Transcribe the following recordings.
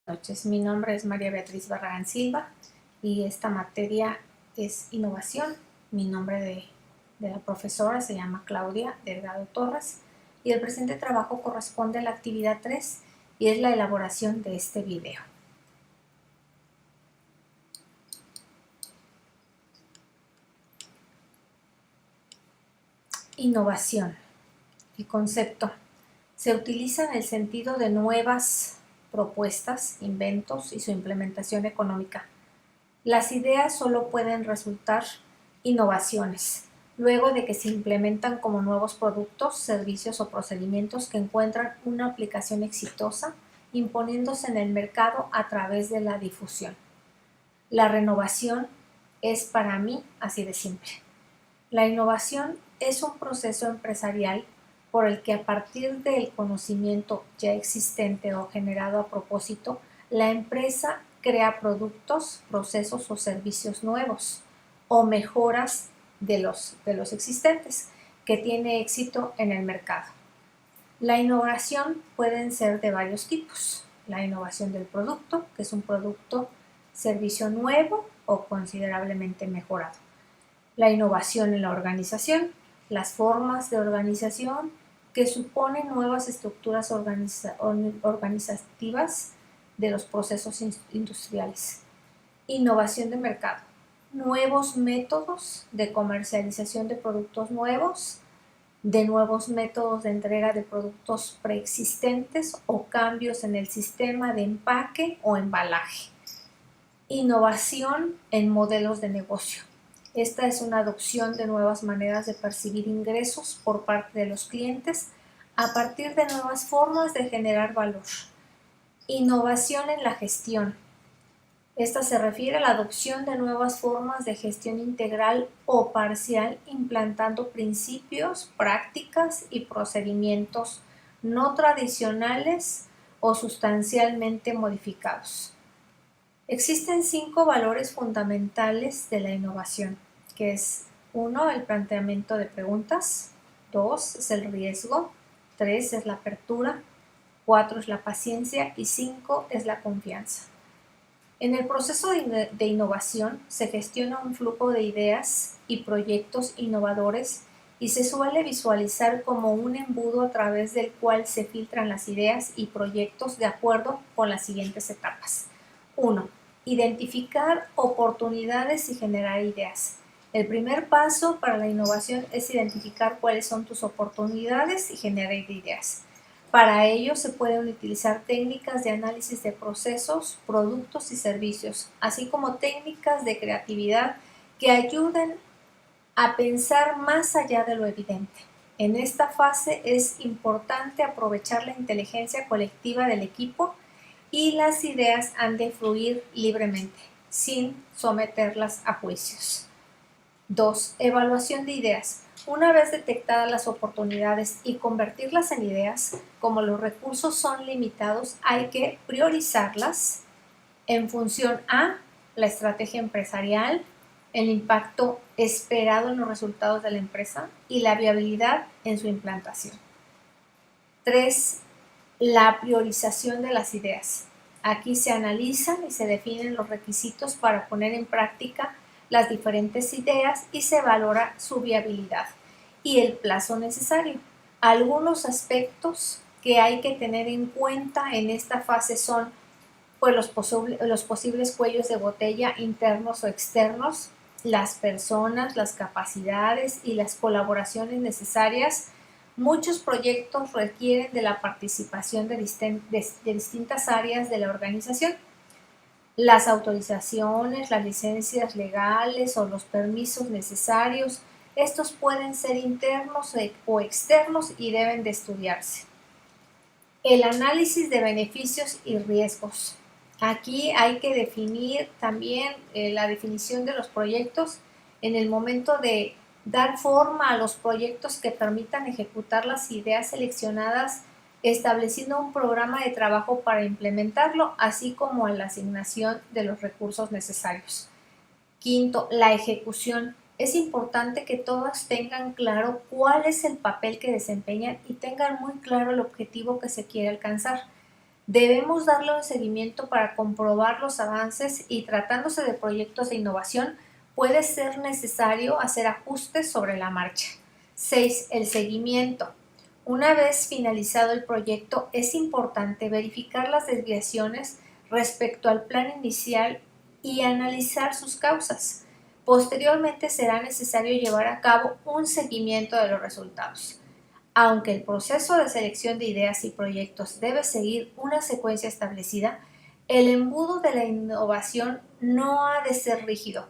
Noches, mi nombre es María Beatriz Barragán Silva y esta materia es innovación. Mi nombre de la profesora se llama Claudia Delgado Torres y el presente trabajo corresponde a la actividad 3 y es la elaboración de este video. Innovación. El concepto se utiliza en el sentido de nuevas propuestas, inventos y su implementación económica. Las ideas solo pueden resultar innovaciones luego de que se implementan como nuevos productos, servicios o procedimientos que encuentran una aplicación exitosa, imponiéndose en el mercado a través de la difusión. La renovación es para mí así de simple. La innovación es un proceso empresarial por el que a partir del conocimiento ya existente o generado a propósito, la empresa crea productos, procesos o servicios nuevos o mejoras de los existentes que tiene éxito en el mercado. La innovación pueden ser de varios tipos. La innovación del producto, que es un producto, servicio nuevo o considerablemente mejorado. La innovación en la organización, las formas de organización que suponen nuevas estructuras organizativas de los procesos industriales. Innovación de mercado, nuevos métodos de comercialización de productos nuevos, de nuevos métodos de entrega de productos preexistentes o cambios en el sistema de empaque o embalaje. Innovación en modelos de negocio. Esta es una adopción de nuevas maneras de percibir ingresos por parte de los clientes a partir de nuevas formas de generar valor. Innovación en la gestión. Esta se refiere a la adopción de nuevas formas de gestión integral o parcial, implantando principios, prácticas y procedimientos no tradicionales o sustancialmente modificados. Existen 5 valores fundamentales de la innovación, que es 1, el planteamiento de preguntas, 2, es el riesgo, 3 es la apertura, 4 es la paciencia y 5 es la confianza. En el proceso de innovación se gestiona un flujo de ideas y proyectos innovadores y se suele visualizar como un embudo a través del cual se filtran las ideas y proyectos de acuerdo con las siguientes etapas. 1. Identificar oportunidades y generar ideas. El primer paso para la innovación es identificar cuáles son tus oportunidades y generar ideas. Para ello se pueden utilizar técnicas de análisis de procesos, productos y servicios, así como técnicas de creatividad que ayuden a pensar más allá de lo evidente. En esta fase es importante aprovechar la inteligencia colectiva del equipo y las ideas han de fluir libremente, sin someterlas a juicios. 2. Evaluación de ideas. Una vez detectadas las oportunidades y convertirlas en ideas, como los recursos son limitados, hay que priorizarlas en función a la estrategia empresarial, el impacto esperado en los resultados de la empresa y la viabilidad en su implantación. 3. La priorización de las ideas. Aquí se analizan y se definen los requisitos para poner en práctica las diferentes ideas y se valora su viabilidad y el plazo necesario. Algunos aspectos que hay que tener en cuenta en esta fase son pues, los posibles cuellos de botella internos o externos, las personas, las capacidades y las colaboraciones necesarias. Muchos proyectos requieren de la participación de distintas áreas de la organización. Las autorizaciones, las licencias legales o los permisos necesarios, estos pueden ser internos o externos y deben de estudiarse. El análisis de beneficios y riesgos. Aquí hay que definir también la definición de los proyectos en el momento de dar forma a los proyectos que permitan ejecutar las ideas seleccionadas, estableciendo un programa de trabajo para implementarlo, así como la asignación de los recursos necesarios. 5, la ejecución. Es importante que todas tengan claro cuál es el papel que desempeñan y tengan muy claro el objetivo que se quiere alcanzar. Debemos darle un seguimiento para comprobar los avances y tratándose de proyectos de innovación, puede ser necesario hacer ajustes sobre la marcha. 6. El seguimiento. Una vez finalizado el proyecto, es importante verificar las desviaciones respecto al plan inicial y analizar sus causas. Posteriormente será necesario llevar a cabo un seguimiento de los resultados. Aunque el proceso de selección de ideas y proyectos debe seguir una secuencia establecida, el embudo de la innovación no ha de ser rígido.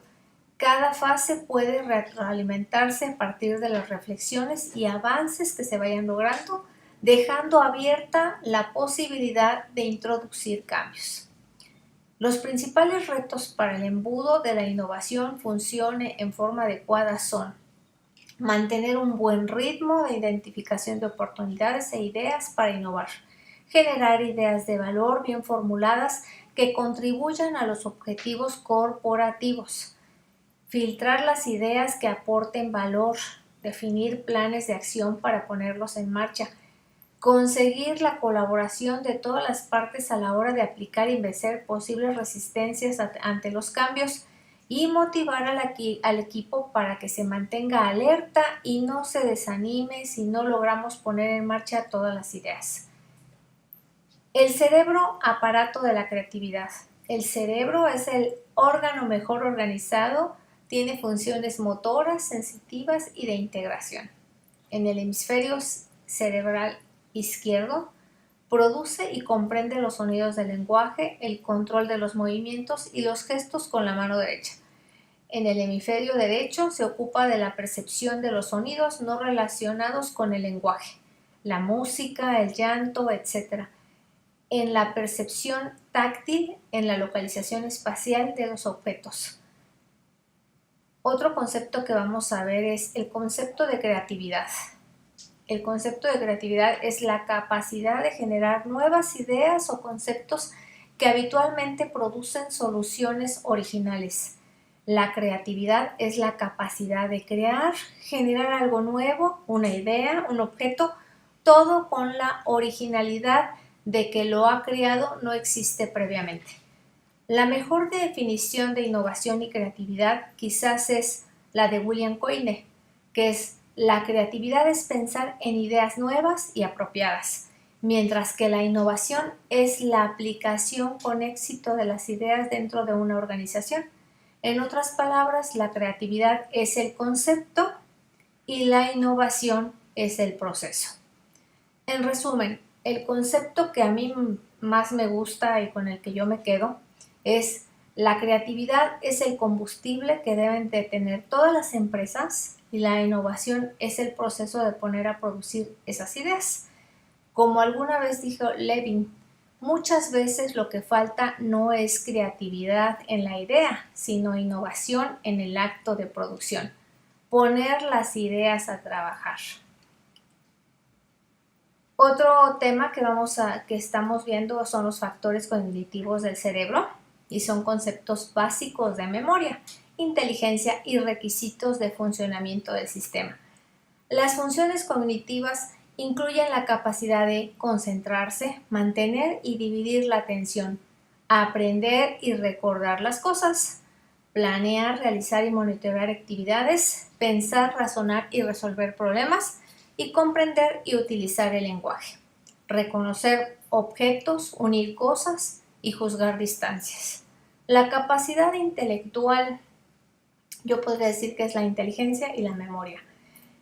Cada fase puede retroalimentarse a partir de las reflexiones y avances que se vayan logrando, dejando abierta la posibilidad de introducir cambios. Los principales retos para el embudo de la innovación funcione en forma adecuada son mantener un buen ritmo de identificación de oportunidades e ideas para innovar, generar ideas de valor bien formuladas que contribuyan a los objetivos corporativos, filtrar las ideas que aporten valor, definir planes de acción para ponerlos en marcha, conseguir la colaboración de todas las partes a la hora de aplicar y vencer posibles resistencias ante los cambios y motivar al equipo para que se mantenga alerta y no se desanime si no logramos poner en marcha todas las ideas. El cerebro, aparato de la creatividad. El cerebro es el órgano mejor organizado, tiene funciones motoras, sensitivas y de integración. En el hemisferio cerebral izquierdo, produce y comprende los sonidos del lenguaje, el control de los movimientos y los gestos con la mano derecha. En el hemisferio derecho se ocupa de la percepción de los sonidos no relacionados con el lenguaje, la música, el llanto, etc. En la percepción táctil, en la localización espacial de los objetos. Otro concepto que vamos a ver es el concepto de creatividad. El concepto de creatividad es la capacidad de generar nuevas ideas o conceptos que habitualmente producen soluciones originales. La creatividad es la capacidad de crear, generar algo nuevo, una idea, un objeto, todo con la originalidad de que lo ha creado no existe previamente. La mejor definición de innovación y creatividad quizás es la de William Koine, que es: la creatividad es pensar en ideas nuevas y apropiadas, mientras que la innovación es la aplicación con éxito de las ideas dentro de una organización. En otras palabras, la creatividad es el concepto y la innovación es el proceso. En resumen, el concepto que a mí más me gusta y con el que yo me quedo es: la creatividad es el combustible que deben de tener todas las empresas y la innovación es el proceso de poner a producir esas ideas. Como alguna vez dijo Levin, muchas veces lo que falta no es creatividad en la idea, sino innovación en el acto de producción. Poner las ideas a trabajar. Otro tema que estamos viendo son los factores cognitivos del cerebro y son conceptos básicos de memoria, inteligencia y requisitos de funcionamiento del sistema. Las funciones cognitivas incluyen la capacidad de concentrarse, mantener y dividir la atención, aprender y recordar las cosas, planear, realizar y monitorear actividades, pensar, razonar y resolver problemas, y comprender y utilizar el lenguaje, reconocer objetos, unir cosas y juzgar distancias. La capacidad intelectual, yo podría decir que es la inteligencia y la memoria.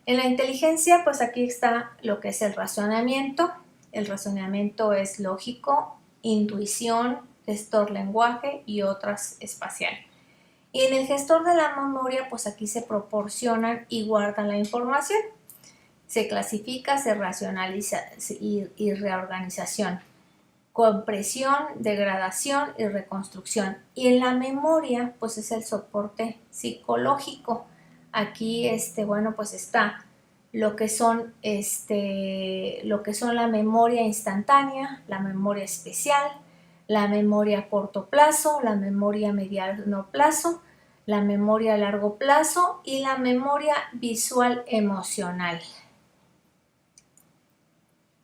En la inteligencia, pues aquí está lo que es el razonamiento. El razonamiento es lógico, intuición, gestor lenguaje y otras espacial. Y en el gestor de la memoria, pues aquí se proporcionan y guardan la información. Se clasifica, se racionaliza y reorganización, compresión, degradación y reconstrucción. Y en la memoria, pues es el soporte psicológico. Aquí, bueno, pues está lo que son la memoria instantánea, la memoria especial, la memoria a corto plazo, la memoria a mediano plazo, la memoria a largo plazo y la memoria visual emocional.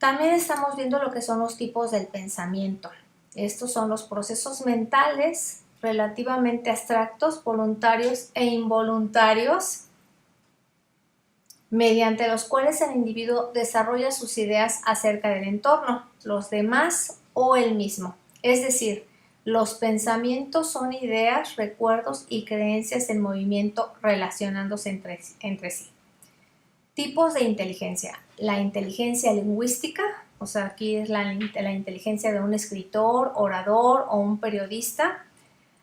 También estamos viendo lo que son los tipos del pensamiento. Estos son los procesos mentales relativamente abstractos, voluntarios e involuntarios, mediante los cuales el individuo desarrolla sus ideas acerca del entorno, los demás o él mismo. Es decir, los pensamientos son ideas, recuerdos y creencias en movimiento relacionándose entre sí. Tipos de inteligencia. La inteligencia lingüística, o sea, aquí es la inteligencia de un escritor, orador o un periodista.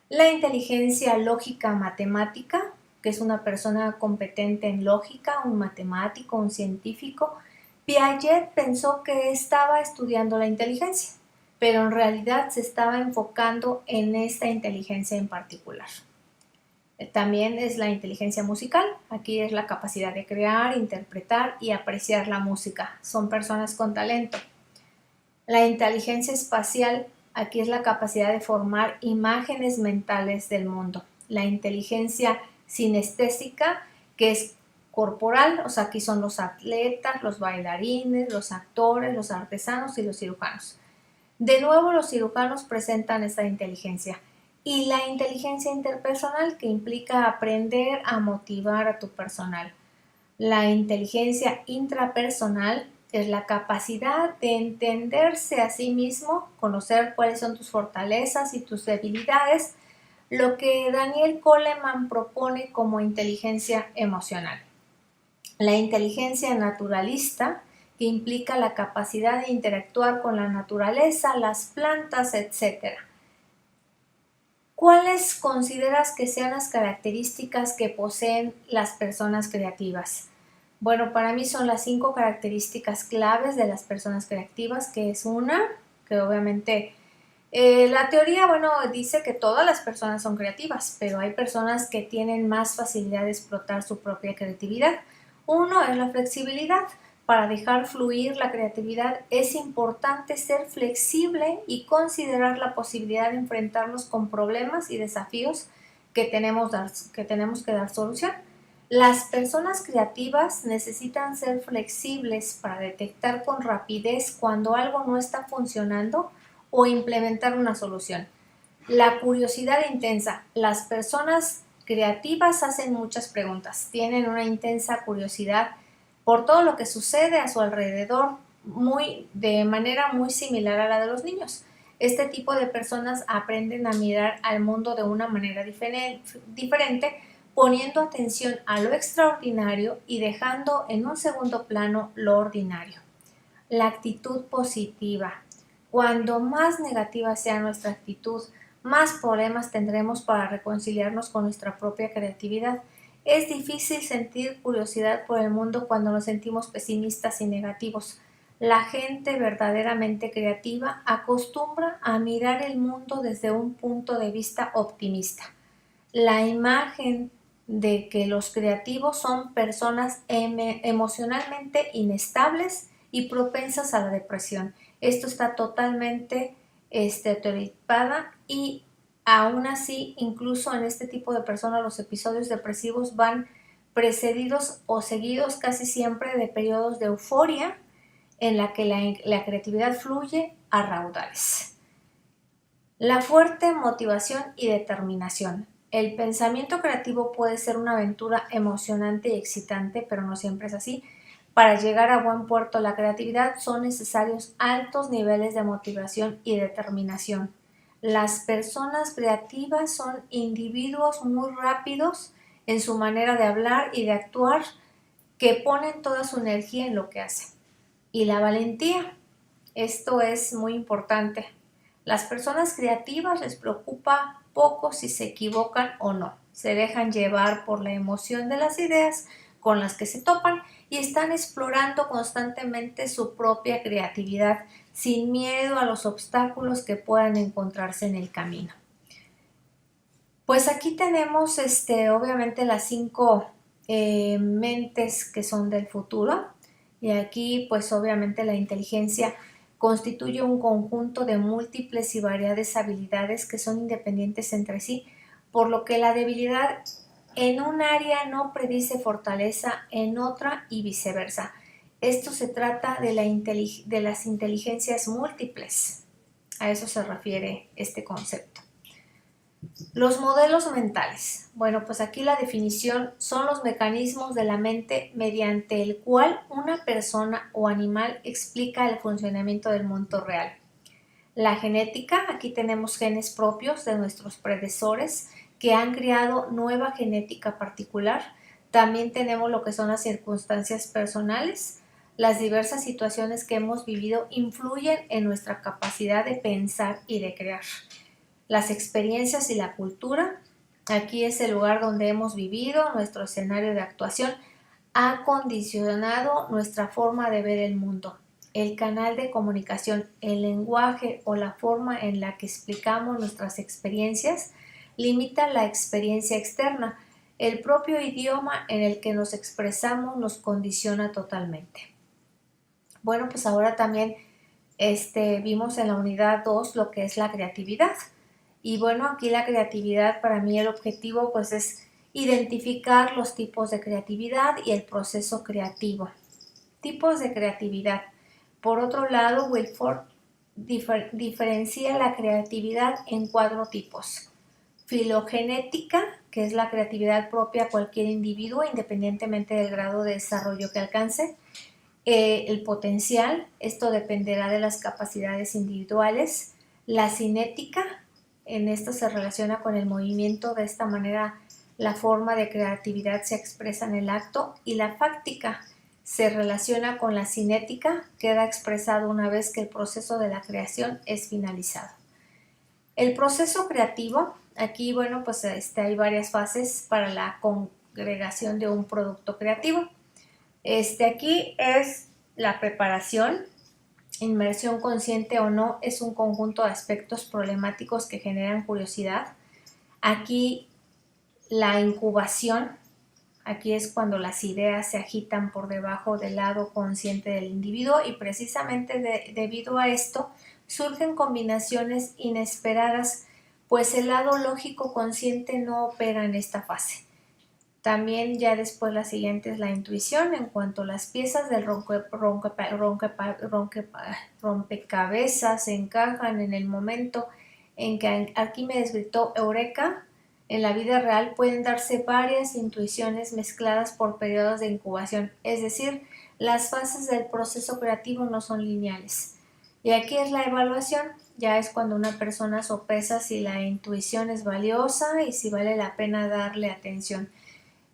La inteligencia lógica matemática, que es una persona competente en lógica, un matemático, un científico. Piaget pensó que estaba estudiando la inteligencia, pero en realidad se estaba enfocando en esta inteligencia en particular. También es la inteligencia musical, aquí es la capacidad de crear, interpretar y apreciar la música. Son personas con talento. La inteligencia espacial, aquí es la capacidad de formar imágenes mentales del mundo. La inteligencia sinestésica, que es corporal, o sea, aquí son los atletas, los bailarines, los actores, los artesanos y los cirujanos. De nuevo, los cirujanos presentan esta inteligencia. Y la inteligencia interpersonal, que implica aprender a motivar a tu personal. La inteligencia intrapersonal es la capacidad de entenderse a sí mismo, conocer cuáles son tus fortalezas y tus debilidades, lo que Daniel Goleman propone como inteligencia emocional. La inteligencia naturalista, que implica la capacidad de interactuar con la naturaleza, las plantas, etc. ¿Cuáles consideras que sean las características que poseen las personas creativas? Bueno, para mí son las 5 características claves de las personas creativas, que es una, que obviamente la teoría, dice que todas las personas son creativas, pero hay personas que tienen más facilidad de explotar su propia creatividad. Uno es la flexibilidad. Para dejar fluir la creatividad es importante ser flexible y considerar la posibilidad de enfrentarnos con problemas y desafíos que tenemos que dar solución. Las personas creativas necesitan ser flexibles para detectar con rapidez cuando algo no está funcionando o implementar una solución. La curiosidad intensa. Las personas creativas hacen muchas preguntas, tienen una intensa curiosidad por todo lo que sucede a su alrededor, de manera muy similar a la de los niños. Este tipo de personas aprenden a mirar al mundo de una manera diferente, poniendo atención a lo extraordinario y dejando en un segundo plano lo ordinario. La actitud positiva. Cuando más negativa sea nuestra actitud, más problemas tendremos para reconciliarnos con nuestra propia creatividad. Es difícil sentir curiosidad por el mundo cuando nos sentimos pesimistas y negativos. La gente verdaderamente creativa acostumbra a mirar el mundo desde un punto de vista optimista. La imagen de que los creativos son personas emocionalmente inestables y propensas a la depresión. Esto está totalmente estereotipada y aún así, incluso en este tipo de personas, los episodios depresivos van precedidos o seguidos casi siempre de periodos de euforia en la que la creatividad fluye a raudales. La fuerte motivación y determinación. El pensamiento creativo puede ser una aventura emocionante y excitante, pero no siempre es así. Para llegar a buen puerto la creatividad son necesarios altos niveles de motivación y determinación. Las personas creativas son individuos muy rápidos en su manera de hablar y de actuar, que ponen toda su energía en lo que hacen. Y la valentía, esto es muy importante. Las personas creativas les preocupa poco si se equivocan o no. Se dejan llevar por la emoción de las ideas con las que se topan y están explorando constantemente su propia creatividad sin miedo a los obstáculos que puedan encontrarse en el camino. Pues aquí tenemos obviamente las 5 mentes que son del futuro, y aquí pues obviamente la inteligencia constituye un conjunto de múltiples y variadas habilidades que son independientes entre sí, por lo que la debilidad en un área no predice fortaleza en otra y viceversa. Esto se trata de las inteligencias múltiples. A eso se refiere este concepto. Los modelos mentales. Bueno, pues aquí la definición son los mecanismos de la mente mediante el cual una persona o animal explica el funcionamiento del mundo real. La genética, aquí tenemos genes propios de nuestros predecesores que han creado nueva genética particular. También tenemos lo que son las circunstancias personales. Las diversas situaciones que hemos vivido influyen en nuestra capacidad de pensar y de crear. Las experiencias y la cultura, aquí es el lugar donde hemos vivido, nuestro escenario de actuación ha condicionado nuestra forma de ver el mundo. El canal de comunicación, el lenguaje o la forma en la que explicamos nuestras experiencias limita la experiencia externa. El propio idioma en el que nos expresamos nos condiciona totalmente. Bueno, pues ahora también vimos en la unidad 2 lo que es la creatividad. Y bueno, aquí la creatividad, para mí el objetivo pues es identificar los tipos de creatividad y el proceso creativo. Tipos de creatividad. Por otro lado, Wilford diferencia la creatividad en 4 tipos. Filogenética, que es la creatividad propia a cualquier individuo independientemente del grado de desarrollo que alcance. El potencial, esto dependerá de las capacidades individuales. La cinética, en esto se relaciona con el movimiento, de esta manera la forma de creatividad se expresa en el acto. Y la fáctica se relaciona con la cinética, queda expresado una vez que el proceso de la creación es finalizado. El proceso creativo, aquí bueno, pues hay varias fases para la congregación de un producto creativo. Aquí es la preparación. Inmersión consciente o no es un conjunto de aspectos problemáticos que generan curiosidad. Aquí la incubación, aquí es cuando las ideas se agitan por debajo del lado consciente del individuo y precisamente debido a esto surgen combinaciones inesperadas, pues el lado lógico consciente no opera en esta fase. También ya después la siguiente es la intuición, en cuanto las piezas del rompecabezas se encajan en el momento en que Arquímedes gritó Eureka. En la vida real pueden darse varias intuiciones mezcladas por periodos de incubación, es decir, las fases del proceso creativo no son lineales. Y aquí es la evaluación, ya es cuando una persona sopesa si la intuición es valiosa y si vale la pena darle atención.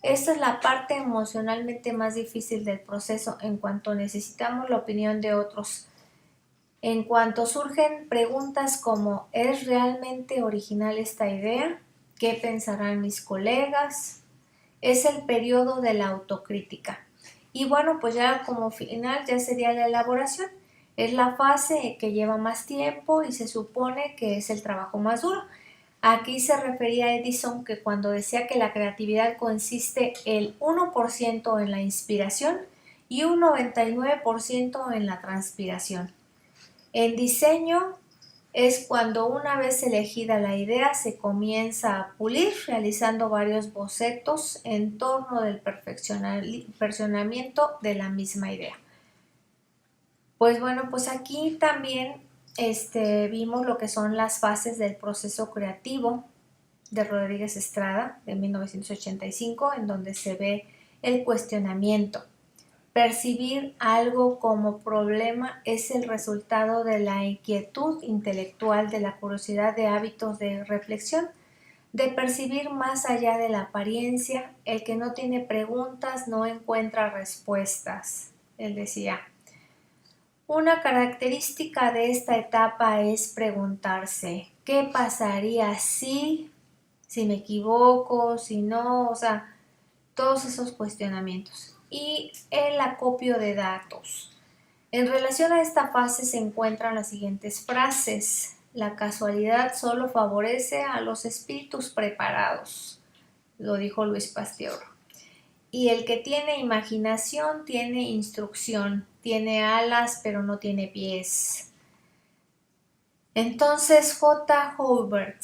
Esta es la parte emocionalmente más difícil del proceso, en cuanto necesitamos la opinión de otros. En cuanto surgen preguntas como ¿es realmente original esta idea? ¿Qué pensarán mis colegas? Es el periodo de la autocrítica. Y bueno, pues ya como final ya sería la elaboración. Es la fase que lleva más tiempo y se supone que es el trabajo más duro. Aquí se refería a Edison, que cuando decía que la creatividad consiste el 1% en la inspiración y un 99% en la transpiración. En diseño es cuando una vez elegida la idea se comienza a pulir realizando varios bocetos en torno del perfeccionamiento de la misma idea. Pues bueno, pues aquí también vimos lo que son las fases del proceso creativo de Rodríguez Estrada de 1985, en donde se ve el cuestionamiento. Percibir algo como problema es el resultado de la inquietud intelectual, de la curiosidad, de hábitos de reflexión, de percibir más allá de la apariencia. El que no tiene preguntas no encuentra respuestas. Él decía, una característica de esta etapa es preguntarse, ¿qué pasaría si me equivoco, si no? O sea, todos esos cuestionamientos. Y el acopio de datos. En relación a esta fase se encuentran las siguientes frases. La casualidad solo favorece a los espíritus preparados, lo dijo Luis Pasteur. Y el que tiene imaginación tiene instrucción, tiene alas pero no tiene pies. Entonces J. Hobart,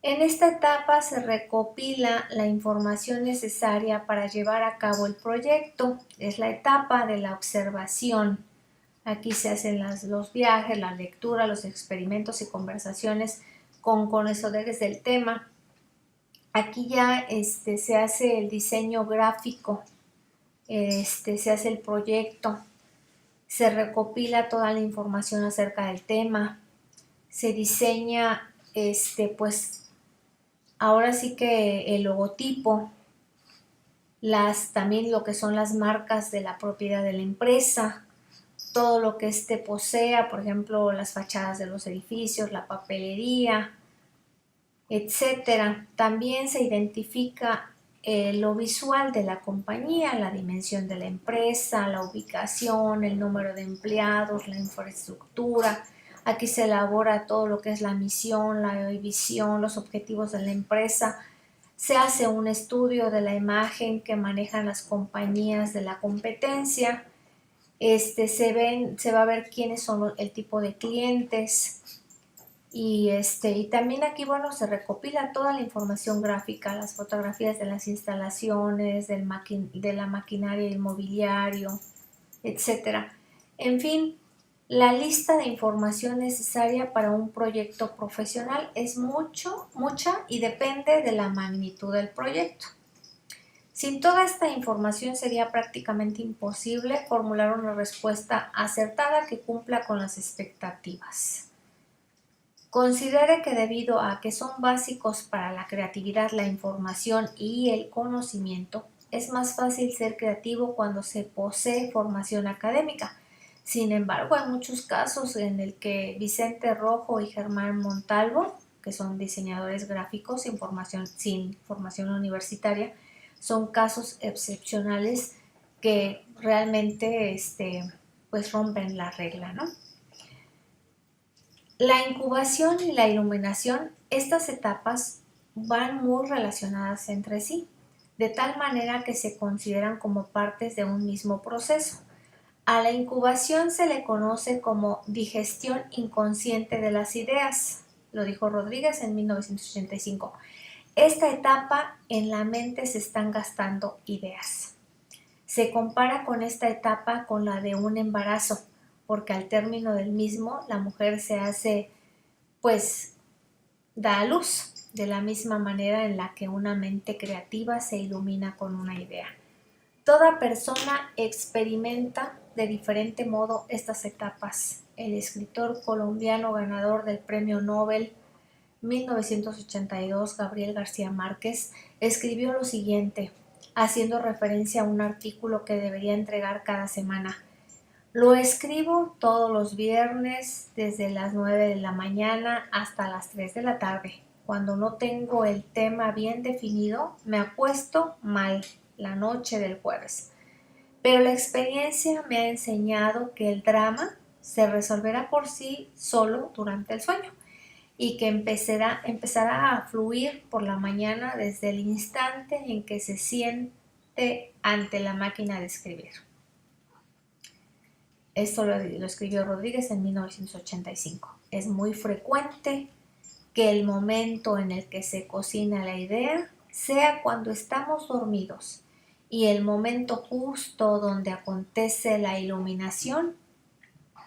En esta etapa se recopila la información necesaria para llevar a cabo el proyecto. Es la etapa de la observación. Aquí se hacen los viajes, la lectura, los experimentos y conversaciones con conocedores del tema. Aquí ya se hace el diseño gráfico, se hace el proyecto, se recopila toda la información acerca del tema, se diseña pues ahora sí que el logotipo, también lo que son las marcas de la propiedad de la empresa, todo lo que posea, por ejemplo, las fachadas de los edificios, la papelería, etcétera. También se identifica lo visual de la compañía, la dimensión de la empresa, la ubicación, el número de empleados, la infraestructura. Aquí se elabora todo lo que es la misión, la visión, los objetivos de la empresa. Se hace un estudio de la imagen que manejan las compañías de la competencia. Se va a ver quiénes son el tipo de clientes. Y también aquí, bueno, se recopila toda la información gráfica, las fotografías de las instalaciones, de la maquinaria y el mobiliario, etcétera. En fin, la lista de información necesaria para un proyecto profesional es mucha y depende de la magnitud del proyecto. Sin toda esta información sería prácticamente imposible formular una respuesta acertada que cumpla con las expectativas. Considere que debido a que son básicos para la creatividad, la información y el conocimiento, es más fácil ser creativo cuando se posee formación académica. Sin embargo, hay muchos casos en el que Vicente Rojo y Germán Montalvo, que son diseñadores gráficos sin formación universitaria, son casos excepcionales que realmente pues rompen la regla, ¿no? La incubación y la iluminación, estas etapas van muy relacionadas entre sí, de tal manera que se consideran como partes de un mismo proceso. A la incubación se le conoce como digestión inconsciente de las ideas, lo dijo Rodríguez en 1985. Esta etapa en la mente se están gastando ideas. Se compara con esta etapa con la de un embarazo, porque al término del mismo la mujer pues da a luz de la misma manera en la que una mente creativa se ilumina con una idea. Toda persona experimenta de diferente modo estas etapas. El escritor colombiano ganador del Premio Nobel 1982, Gabriel García Márquez, escribió lo siguiente, haciendo referencia a un artículo que debería entregar cada semana. Lo escribo todos los viernes desde las 9 de la mañana hasta las 3 de la tarde. Cuando no tengo el tema bien definido, me acuesto mal la noche del jueves. Pero la experiencia me ha enseñado que el drama se resolverá por sí solo durante el sueño y que empezará a fluir por la mañana desde el instante en que se siente ante la máquina de escribir. Esto lo escribió Rodríguez en 1985. Es muy frecuente que el momento en el que se cocina la idea sea cuando estamos dormidos y el momento justo donde acontece la iluminación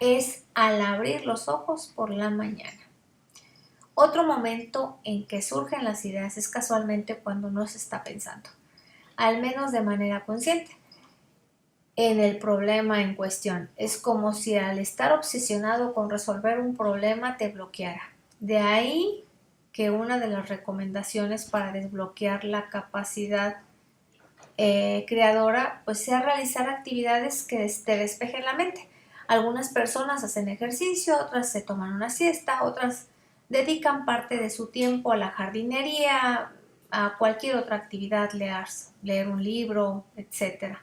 es al abrir los ojos por la mañana. Otro momento en que surgen las ideas es casualmente cuando no se está pensando, al menos de manera consciente, en el problema en cuestión. Es como si al estar obsesionado con resolver un problema te bloqueara. De ahí que una de las recomendaciones para desbloquear la capacidad creadora pues sea realizar actividades que te despejen la mente. Algunas personas hacen ejercicio, otras se toman una siesta, otras dedican parte de su tiempo a la jardinería, a cualquier otra actividad, leer un libro, etcétera.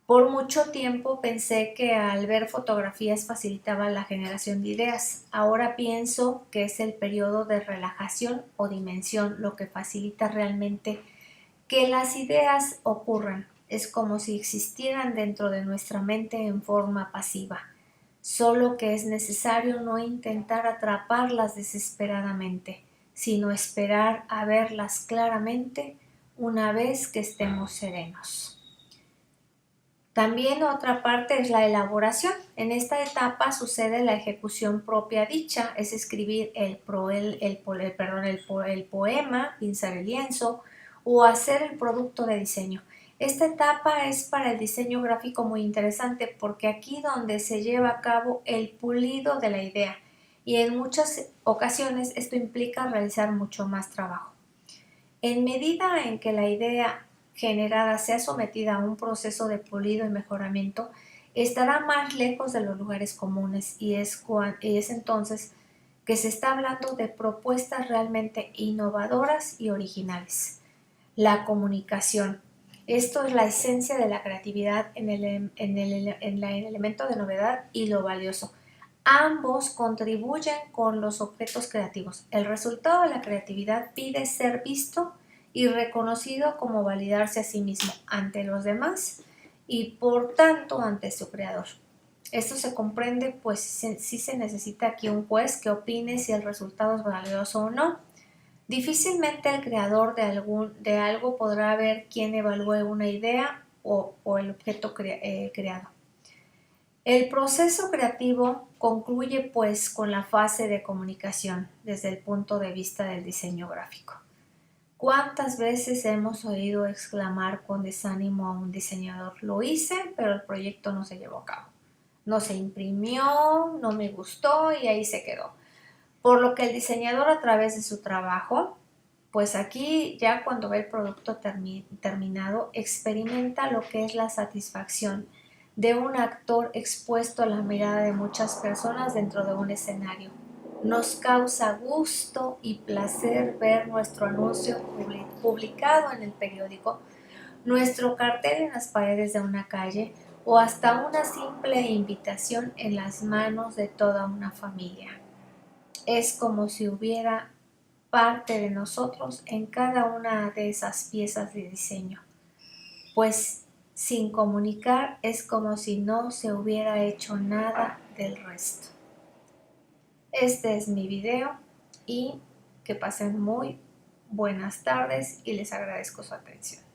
Por mucho tiempo pensé que al ver fotografías facilitaba la generación de ideas. Ahora pienso que es el periodo de relajación o dimensión lo que facilita realmente que las ideas ocurran. Es como si existieran dentro de nuestra mente en forma pasiva. Solo que es necesario no intentar atraparlas desesperadamente, sino esperar a verlas claramente una vez que estemos serenos. También otra parte es la elaboración. En esta etapa sucede la ejecución propia dicha, es escribir el poema, pinzar el lienzo o hacer el producto de diseño. Esta etapa es para el diseño gráfico muy interesante porque aquí donde se lleva a cabo el pulido de la idea y en muchas ocasiones esto implica realizar mucho más trabajo. En medida en que la idea generada sea sometida a un proceso de pulido y mejoramiento, estará más lejos de los lugares comunes y es entonces que se está hablando de propuestas realmente innovadoras y originales. La comunicación. Esto es la esencia de la creatividad en el elemento de novedad y lo valioso. Ambos contribuyen con los objetos creativos. El resultado de la creatividad pide ser visto y reconocido como validarse a sí mismo ante los demás y por tanto ante su creador. Esto se comprende pues si se necesita aquí un juez que opine si el resultado es valioso o no. Difícilmente el creador de algo podrá ver quién evalúe una idea o el objeto creado. El proceso creativo concluye pues con la fase de comunicación desde el punto de vista del diseño gráfico. ¿Cuántas veces hemos oído exclamar con desánimo a un diseñador? Lo hice, pero el proyecto no se llevó a cabo. No se imprimió, no me gustó y ahí se quedó. Por lo que el diseñador a través de su trabajo, pues aquí ya cuando ve el producto terminado, experimenta lo que es la satisfacción de un actor expuesto a la mirada de muchas personas dentro de un escenario. Nos causa gusto y placer ver nuestro anuncio publicado en el periódico, nuestro cartel en las paredes de una calle o hasta una simple invitación en las manos de toda una familia. Es como si hubiera parte de nosotros en cada una de esas piezas de diseño, pues sin comunicar es como si no se hubiera hecho nada del resto. Este es mi video y que pasen muy buenas tardes y les agradezco su atención.